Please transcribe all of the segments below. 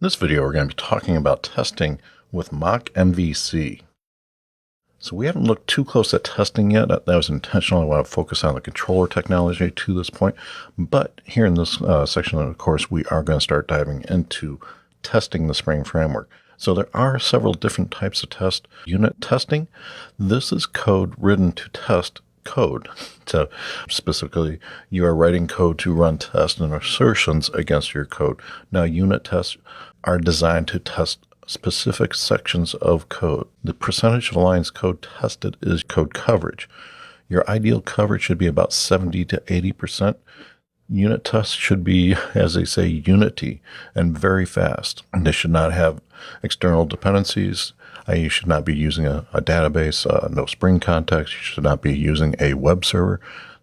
In this video, we're going to be talking about testing with MockMVC. So we haven't looked too close at testing yet. That was intentional. I want to focus on the controller technology to this point. But here in this section of the course, we are going to start diving into testing the Spring framework. So there are several different types of test. Unit testing, this is code written to test code. So specifically, you are writing code to run tests and assertions against your code. Now, unit tests are designed to test specific sections of code. The percentage of lines code tested is code coverage. Your ideal coverage should be about 70 to 80%. Unit tests should be, as they say, unity and very fast. And they should not have external dependencies. You should not be using a database, no Spring context. You should not be using a web server.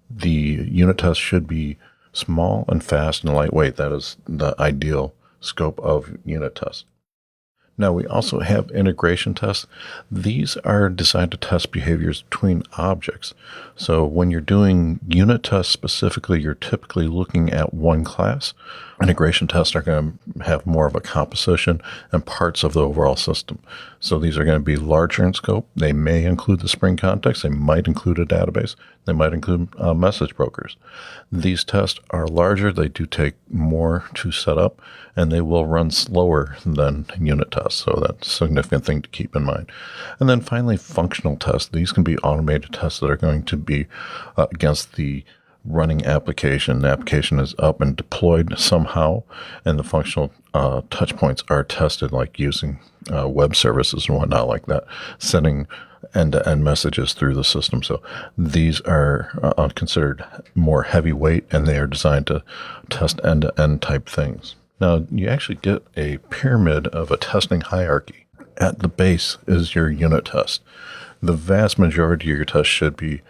The unit test should be small and fast and lightweight. That is the ideal scope of unit tests. Now, we also have integration tests. These are designed to test behaviors between objects. So when you're doing unit tests specifically, you're typically looking at one class. Integration tests are going to have more of a composition and parts of the overall system. So these are going to be larger in scope. They may include the Spring context. They might include a database. They might include message brokers. These tests are larger. They do take more to set up, and they will run slower than unit tests. So that's a significant thing to keep in mind. And then finally, functional tests. These can be automated tests that are going to be against the running application. The application is up and deployed somehow, and the functional touch points are tested, like using web services and whatnot like that, sending end-to-end messages through the system. So these are considered more heavyweight, and they are designed to test end-to-end type things. Now, you actually get a pyramid of a testing hierarchy. At the base is your unit test. The vast majority of your tests should be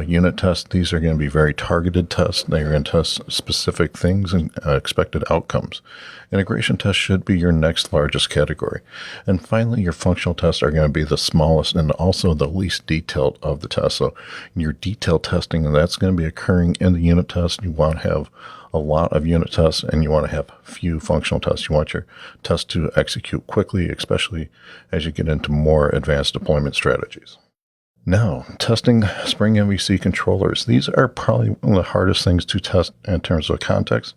unit tests. These are going to be very targeted tests. They are going to test specific things and expected outcomes. Integration tests should be your next largest category. And finally, your functional tests are going to be the smallest and also the least detailed of the tests. So your detailed testing, that's going to be occurring in the unit test. You want to have a lot of unit tests, and you want to have few functional tests. You want your tests to execute quickly, especially as you get into more advanced deployment strategies. Now, testing Spring MVC controllers. These are probably one of the hardest things to test in terms of context.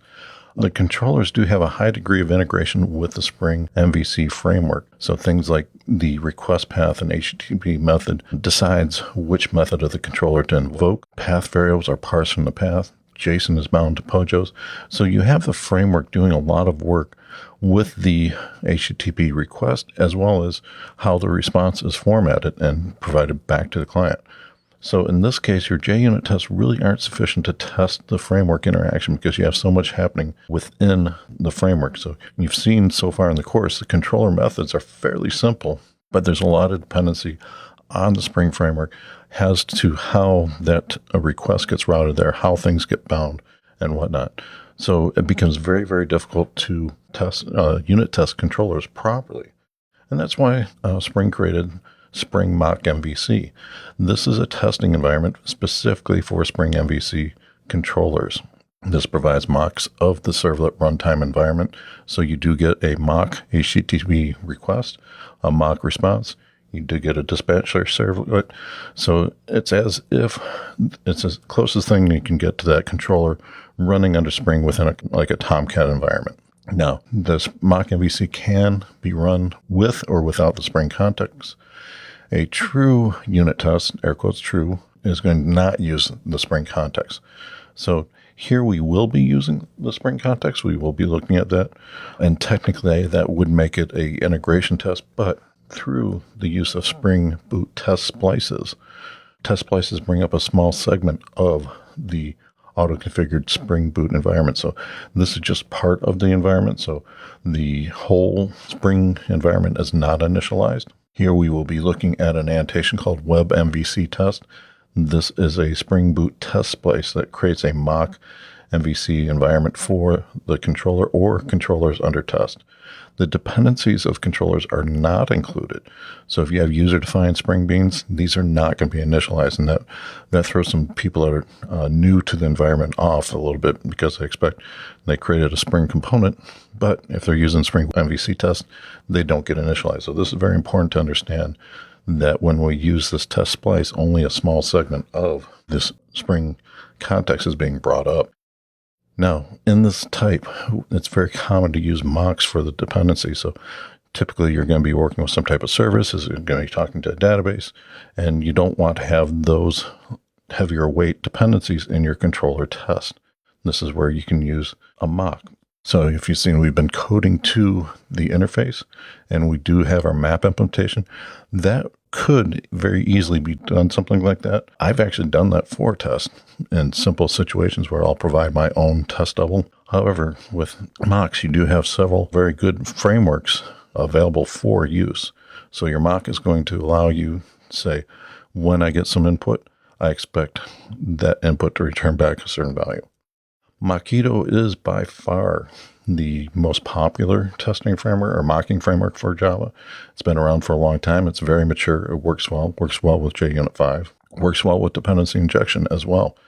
The controllers do have a high degree of integration with the Spring MVC framework. So things like the request path and HTTP method decides which method of the controller to invoke. Path variables are parsed from the path. JSON is bound to POJOs. So you have the framework doing a lot of work with the HTTP request, as well as how the response is formatted and provided back to the client. So in this case, your JUnit tests really aren't sufficient to test the framework interaction because you have so much happening within the framework. So you've seen so far in the course, the controller methods are fairly simple, but there's a lot of dependency on the Spring framework as to how that request gets routed there, how things get bound, and whatnot. So it becomes very, very difficult to test unit test controllers properly. And that's why Spring created Spring MockMVC. This is a testing environment specifically for Spring MVC controllers. This provides mocks of the servlet runtime environment. So you do get a mock HTTP request, a mock response. You do get a dispatcher servlet. So it's as if it's the closest thing you can get to that controller running under Spring within a Tomcat environment. Now, this MockMVC can be run with or without the Spring context. A true unit test, air quotes true, is going to not use the Spring context. So here we will be using the Spring context. We will be looking at that. And technically, that would make it an integration test, but through the use of Spring Boot test splices. Test splices bring up a small segment of the auto-configured Spring Boot environment. So this is just part of the environment. So the whole Spring environment is not initialized. Here we will be looking at an annotation called WebMVC test. This is a Spring Boot test splice that creates a mock MVC environment for the controller or controllers under test. The dependencies of controllers are not included. So if you have user-defined Spring Beans, these are not going to be initialized, and that throws some people that are new to the environment off a little bit because they created a Spring component, but if they're using Spring MVC test, they don't get initialized. So this is very important to understand that when we use this test splice, only a small segment of this Spring context is being brought up. Now, in this type, it's very common to use mocks for the dependency. So typically you're going to be working with some type of service, you're going to be talking to a database, and you don't want to have those heavier weight dependencies in your controller test. This is where you can use a mock. So if you've seen, we've been coding to the interface, and we do have our map implementation. That could very easily be done something like that. I've actually done that for test in simple situations where I'll provide my own test double. However, with mocks, you do have several very good frameworks available for use. So your mock is going to allow you to say, when I get some input, I expect that input to return back a certain value. Mockito is by far the most popular testing framework or mocking framework for Java. It's been around for a long time. It's very mature. It works well with JUnit 5, works well with dependency injection as well.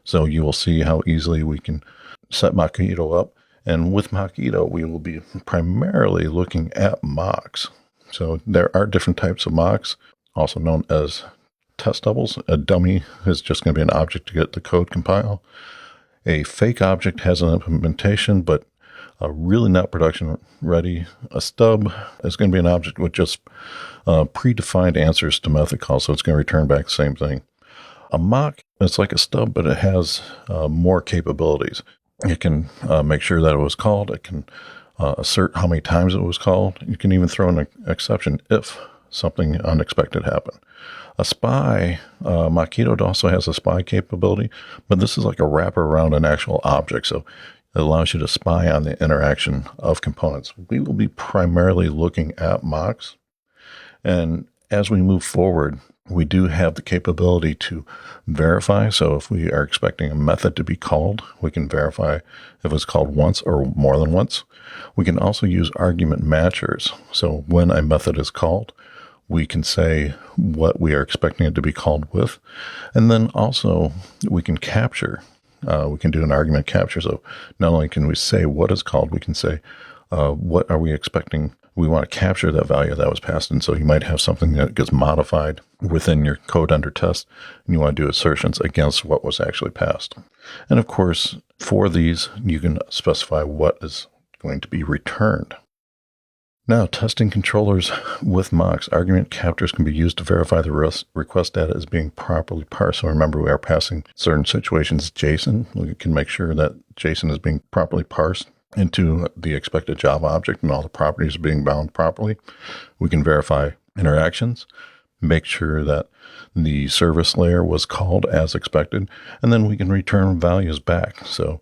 So you will see how easily we can set Mockito up. And with Mockito, we will be primarily looking at mocks. So there are different types of mocks, also known as test doubles. A dummy is just going to be an object to get the code compiled. A fake object has an implementation, but really not production ready. A stub is going to be an object with just predefined answers to method calls, so it's going to return back the same thing. A mock, it's like a stub, but it has more capabilities. It can make sure that it was called. It can assert how many times it was called. You can even throw an exception if something unexpected happened. A spy, Mockito also has a spy capability, but this is like a wrapper around an actual object, so it allows you to spy on the interaction of components. We will be primarily looking at mocks, and as we move forward, we do have the capability to verify. So if we are expecting a method to be called, we can verify if it's called once or more than once. We can also use argument matchers. So when a method is called, we can say what we are expecting it to be called with. And then also we can capture. We can do an argument capture. So not only can we say what is called, we can say what are we expecting. We want to capture that value that was passed. And so you might have something that gets modified within your code under test, and you want to do assertions against what was actually passed. And of course, for these, you can specify what is going to be returned. Now, testing controllers with mocks. Argument captures can be used to verify the request data is being properly parsed. So remember, we are passing certain situations JSON. We can make sure that JSON is being properly parsed into the expected Java object and all the properties are being bound properly. We can verify interactions, make sure that the service layer was called as expected, and then we can return values back. So,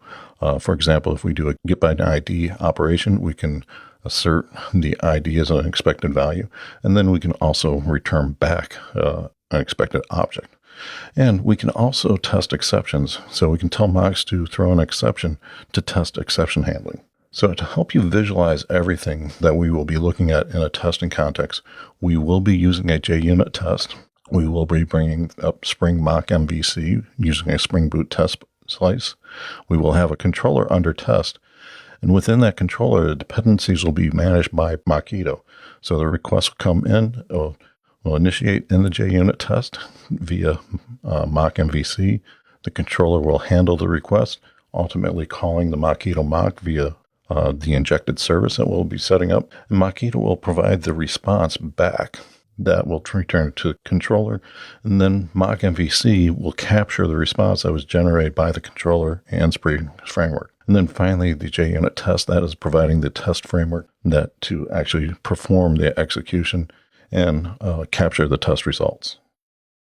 for example, if we do a get by ID operation, we can assert the ID as an expected value, and then we can also return back an expected object. And we can also test exceptions. So we can tell mocks to throw an exception to test exception handling. So to help you visualize everything that we will be looking at in a testing context, we will be using a JUnit test. We will be bringing up Spring MockMVC using a Spring Boot test slice. We will have a controller under test. And within that controller, the dependencies will be managed by Mockito. So the request will come in, will initiate in the JUnit test via MockMVC. The controller will handle the request, ultimately calling the Mockito mock via the injected service that we'll be setting up. And Mockito will provide the response back that will return to the controller. And then MockMVC will capture the response that was generated by the controller and Spring framework. And then finally, the JUnit test, that is providing the test framework that to actually perform the execution and capture the test results.